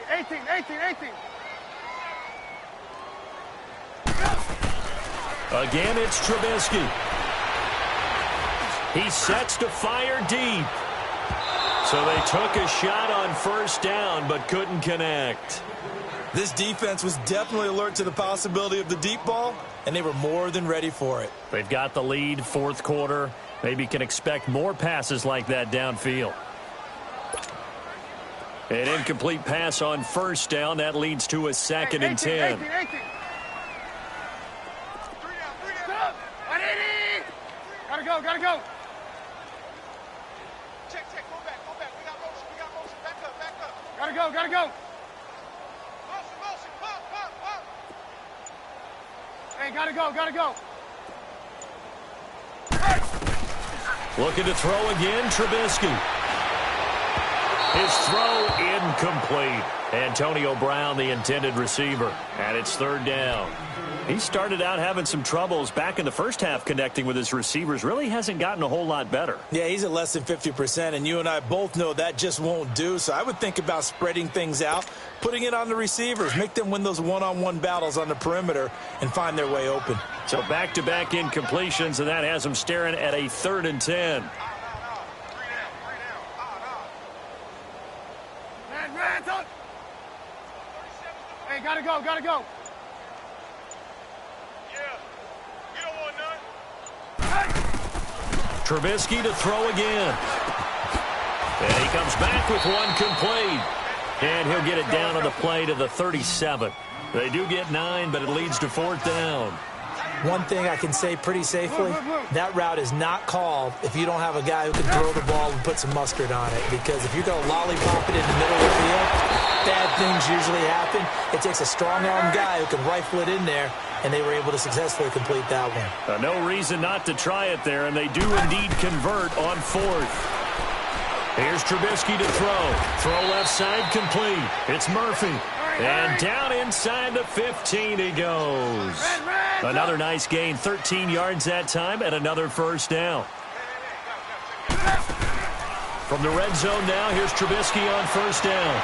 Hey, 18. Again, it's Trubisky. He sets to fire deep. So they took a shot on 1st down, but couldn't connect. This defense was definitely alert to the possibility of the deep ball, and they were more than ready for it. They've got the lead, 4th quarter. Maybe can expect more passes like that downfield. An incomplete pass on 1st down. That leads to a 2nd and 10. 18. Gotta go. Check, go back. We got motion. Back up. Gotta go. Motion, pump. Hey, gotta go. Looking to throw again, Trubisky. His throw incomplete. Antonio Brown, the intended receiver. And it's 3rd down. He started out having some troubles back in the first half connecting with his receivers. Really hasn't gotten a whole lot better. Yeah, he's at less than 50%, and you and I both know that just won't do. So I would think about spreading things out, putting it on the receivers, make them win those one-on-one battles on the perimeter and find their way open. So back-to-back incompletions, and that has them staring at a 3rd and 10. Hey, gotta go. Yeah. You don't want none. Trubisky to throw again. And he comes back with one complete. And he'll get it down on the play to the 37. They do get 9, but it leads to 4th down. One thing I can say pretty safely, that route is not called if you don't have a guy who can throw the ball and put some mustard on it. Because if you're going to lollipop it in the middle of the field, bad things usually happen. It takes a strong-arm guy who can rifle it in there, and they were able to successfully complete that one. No reason not to try it there, and they do indeed convert on 4th. Here's Trubisky to throw. Throw left side complete. It's Murphy. And down inside the 15 he goes. Another nice gain. 13 yards that time and another 1st down. From the red zone now, here's Trubisky on 1st down.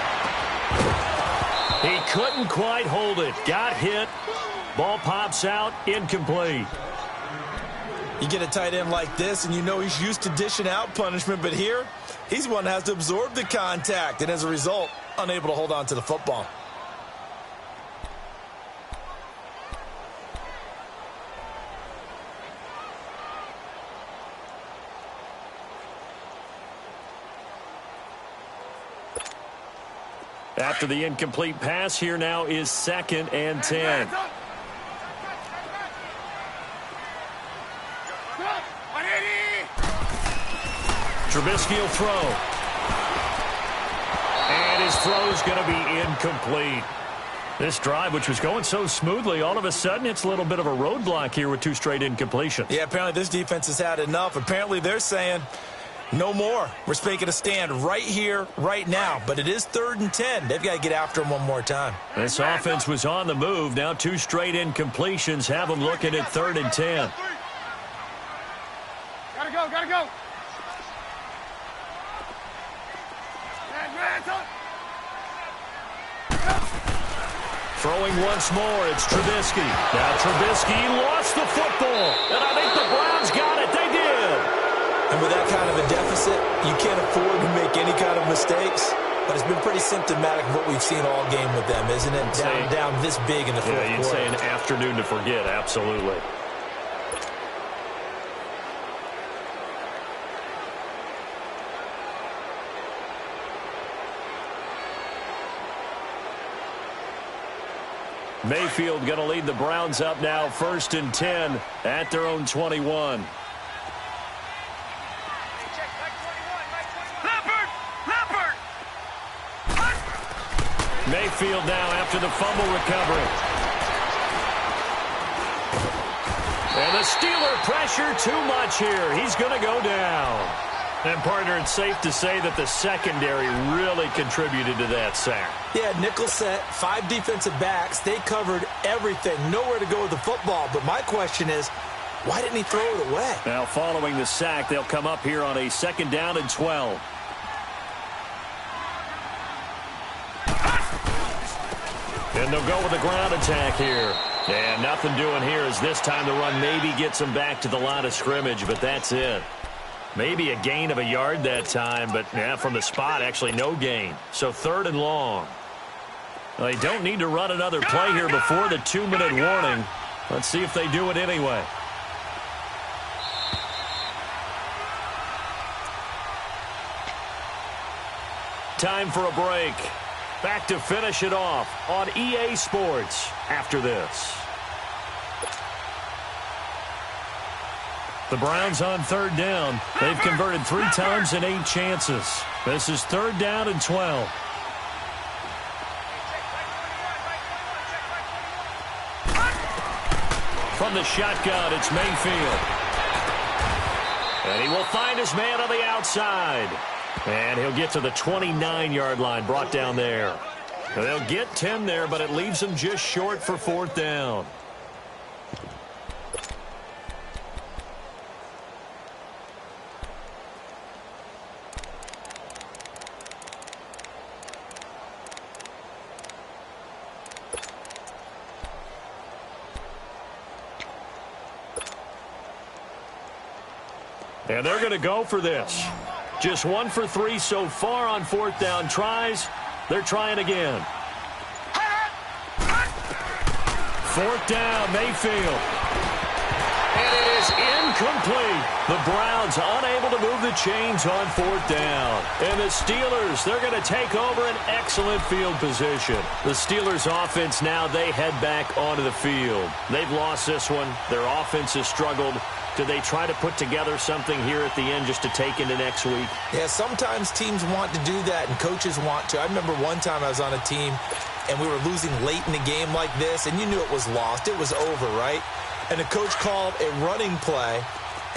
He couldn't quite hold it. Got hit. Ball pops out. Incomplete. You get a tight end like this, and you know he's used to dishing out punishment, but here, he's one that has to absorb the contact, and as a result, unable to hold on to the football. After the incomplete pass, here now is 2nd and 10. Trubisky will throw. And his throw's going to be incomplete. This drive, which was going so smoothly, all of a sudden it's a little bit of a roadblock here with 2 straight incompletions. Yeah, apparently this defense has had enough. Apparently they're saying, no more. We're making a stand right here, right now. But it is 3rd and 10. They've got to get after him one more time. This offense was on the move. Now 2 straight incompletions have them looking at 3rd and 10. Gotta go, gotta go. Throwing once more, it's Trubisky. Now Trubisky lost the football, and I think the Browns got it. They did. And with that kind of a deficit, you can't afford to make any kind of mistakes. But it's been pretty symptomatic of what we've seen all game with them, isn't it? Down this big in the fourth quarter. Yeah, you'd say an afternoon to forget, absolutely. Mayfield going to lead the Browns up now, 1st and 10 at their own 21. Mayfield now after the fumble recovery. And the Steeler pressure too much here. He's going to go down. And, partner, it's safe to say that the secondary really contributed to that sack. Yeah, nickel set, 5 defensive backs. They covered everything. Nowhere to go with the football. But my question is, why didn't he throw it away? Now, following the sack, they'll come up here on a 2nd down and 12. And they'll go with a ground attack here. And nothing doing here as this time the run maybe gets them back to the line of scrimmage, but that's it. Maybe a gain of a yard that time, but yeah, from the spot, actually no gain. So 3rd and long. Well, they don't need to run another play here before the 2-minute warning. Let's see if they do it anyway. Time for a break. Back to finish it off on EA Sports after this. The Browns on 3rd down. They've converted 3 times in 8 chances. This is 3rd down and 12. From the shotgun, it's Mayfield. And he will find his man on the outside. And he'll get to the 29-yard line, brought down there. They'll get 10 there, but it leaves them just short for 4th down. And they're going to go for this. Just 1 for 3 so far on 4th down tries. They're trying again. 4th down, Mayfield. And it is is incomplete. The Browns unable to move the chains on 4th down. And the Steelers, they're going to take over an excellent field position. The Steelers offense now, they head back onto the field. They've lost this one. Their offense has struggled. Do they try to put together something here at the end just to take into next week? Yeah, sometimes teams want to do that and coaches want to. I remember one time I was on a team and we were losing late in the game like this, and you knew it was lost. It was over, right? And the coach called a running play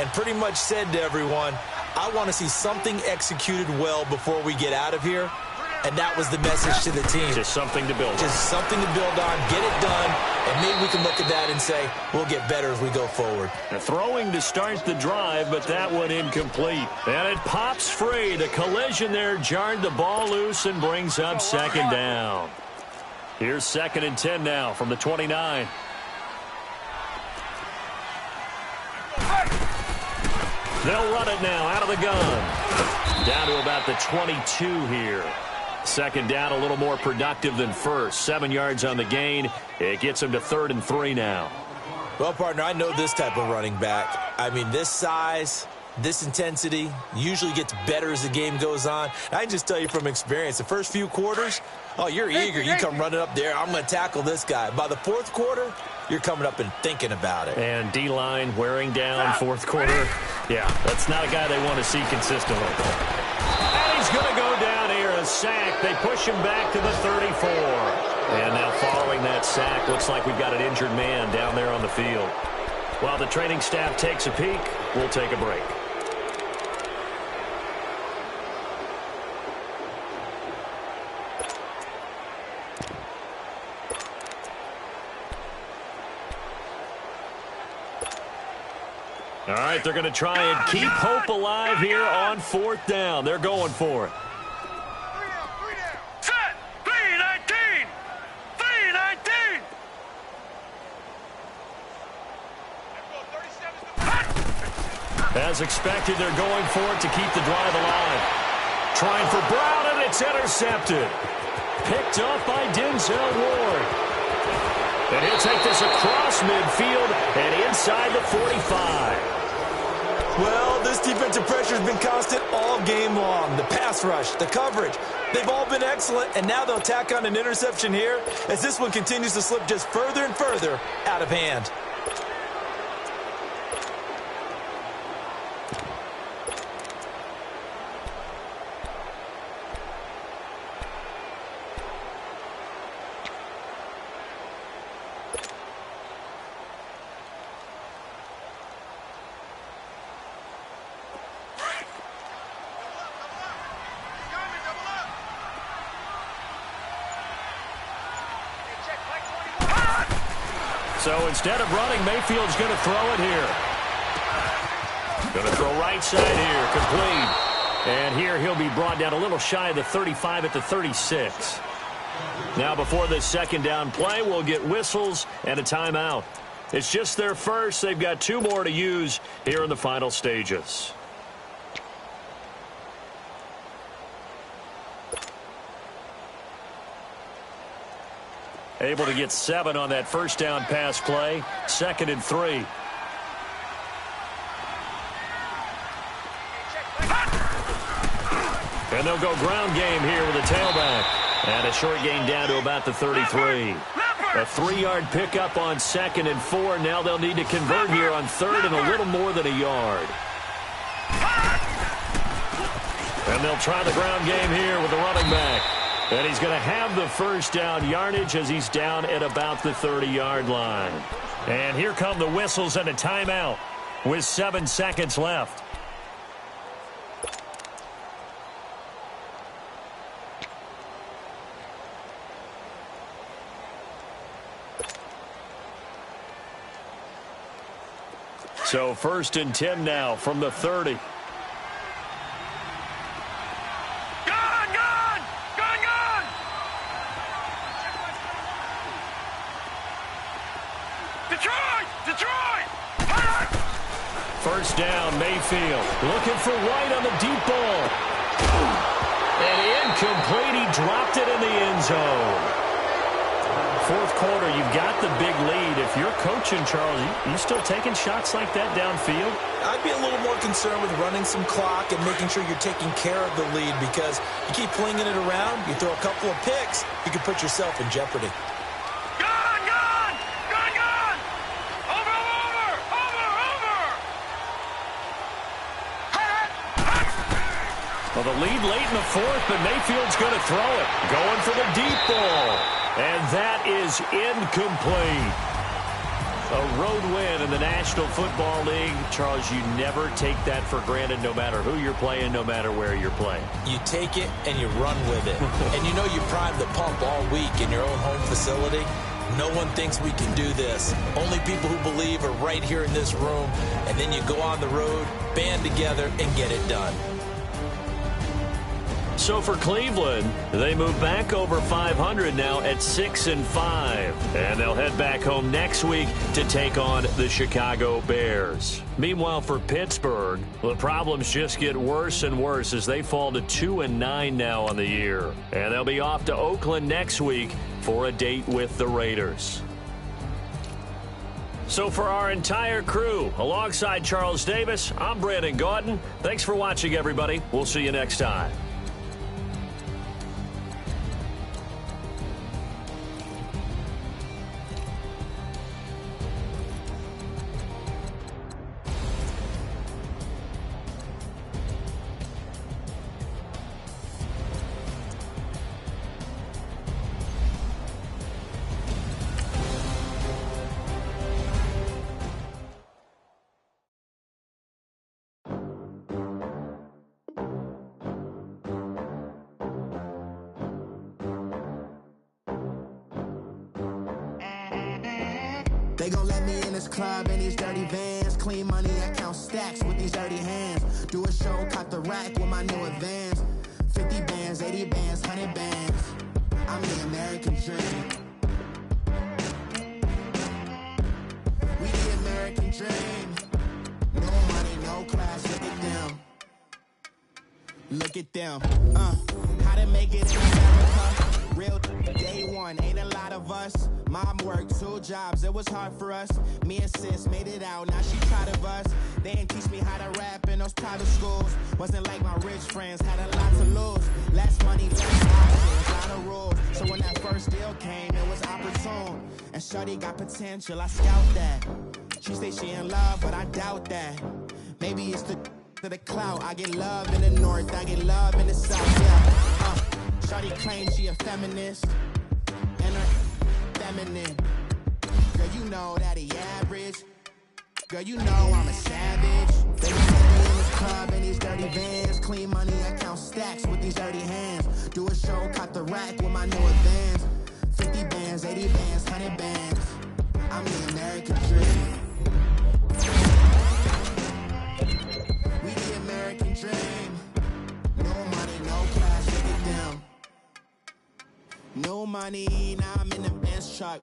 and pretty much said to everyone, I want to see something executed well before we get out of here. And that was the message to the team. Just something to build on. Just something to build on, get it done, and maybe we can look at that and say, we'll get better as we go forward. Throwing to start the drive, but that one incomplete. And it pops free. The collision there jarred the ball loose and brings up 2nd down. Here's 2nd and 10 now from the 29. They'll run it now out of the gun. Down to about the 22 here. 2nd down, a little more productive than first. 7 yards on the gain. It gets them to 3rd and 3 now. Well, partner, I know this type of running back. I mean, this size, this intensity usually gets better as the game goes on. I can just tell you from experience, the first few quarters, oh, you're eager. You come running up there. I'm going to tackle this guy. By the 4th quarter, you're coming up and thinking about it. And D-line wearing down 4th quarter. Yeah, that's not a guy they want to see consistently. And he's going to go down here, a sack. They push him back to the 34. And now following that sack, looks like we've got an injured man down there on the field. While the training staff takes a peek, we'll take a break. All right, they're going to try and keep hope alive here on 4th down. They're going for it. Set! 3-19! 3-19! As expected, they're going for it to keep the drive alive. Trying for Brown, and it's intercepted. Picked up by Denzel Ward. And he'll take this across midfield and inside the 45. Well, this defensive pressure has been constant all game long. The pass rush, the coverage, they've all been excellent, and now they'll tack on an interception here as this one continues to slip just further and further out of hand. So instead of running, Mayfield's going to throw it here. Going to throw right side here, complete. And here he'll be brought down a little shy of the 35 at the 36. Now before this 2nd down play, we'll get whistles and a timeout. It's just their first. They've got 2 more to use here in the final stages. Able to get 7 on that 1st down pass play. 2nd and 3. And they'll go ground game here with a tailback. And a short gain down to about the 33. A 3-yard pickup on 2nd and 4. Now they'll need to convert here on 3rd and a little more than a yard. And they'll try the ground game here with the running back. And he's going to have the 1st down yardage as he's down at about the 30-yard line. And here come the whistles and a timeout with 7 seconds left. So 1st and 10 now from the 30. First down, Mayfield. Looking for White on the deep ball. And incomplete. He dropped it in the end zone. fourth quarter, you've got the big lead. If you're coaching, Charles, you still taking shots like that downfield? I'd be a little more concerned with running some clock and making sure you're taking care of the lead, because you keep flinging it around, you throw a couple of picks, you can put yourself in jeopardy. Gone, gone! Gone, gone! Over, over! Over, over! Well, the lead late in the fourth, but Mayfield's going to throw it. Going for the deep ball. And that is incomplete. A road win in the National Football League. Charles, you never take that for granted, no matter who you're playing, no matter where you're playing. You take it and you run with it. And you know you primed the pump all week in your own home facility. No one thinks we can do this. Only people who believe are right here in this room. And then you go on the road, band together, and get it done. So for Cleveland, they move back over 500 now at 6-5. And they'll head back home next week to take on the Chicago Bears. Meanwhile, for Pittsburgh, the problems just get worse and worse as they fall to 2-9 now on the year. And they'll be off to Oakland next week for a date with the Raiders. So for our entire crew, alongside Charles Davis, I'm Brandon Gaudin. Thanks for watching, everybody. We'll see you next time. They gon' let me in this club in these dirty vans. Clean money, I count stacks with these dirty hands. Do a show, caught the rack with my new advance. 50 bands, 80 bands, 100 bands. I'm the American dream. We the American dream. No money, no class, look at them. Look at them. How to make it in America? Real day one, ain't a lot of us. Mom worked 2 jobs, it was hard for us. Me and sis made it out, now she proud of us. They didn't teach me how to rap in those private schools. Wasn't like my rich friends, had a lot to lose. Less money, less options, lot of rules. So when that first deal came, it was opportune. And shorty got potential, I scout that. She say she in love, but I doubt that. Maybe it's to the clout. I get love in the north, I get love in the south, yeah. Shorty claims she a feminist, and her feminine. Girl, you know that he average. Girl, you know I'm a savage. They gon' let me in this club in these dirty vans. Clean money, I count stacks with these dirty hands. Do a show, caught the rack with my new advance. 50 bands, 80 bands, 100 bands. I'm the American dream. We the American dream. No money, no class, look at them. No money, now I'm in the Benz truck.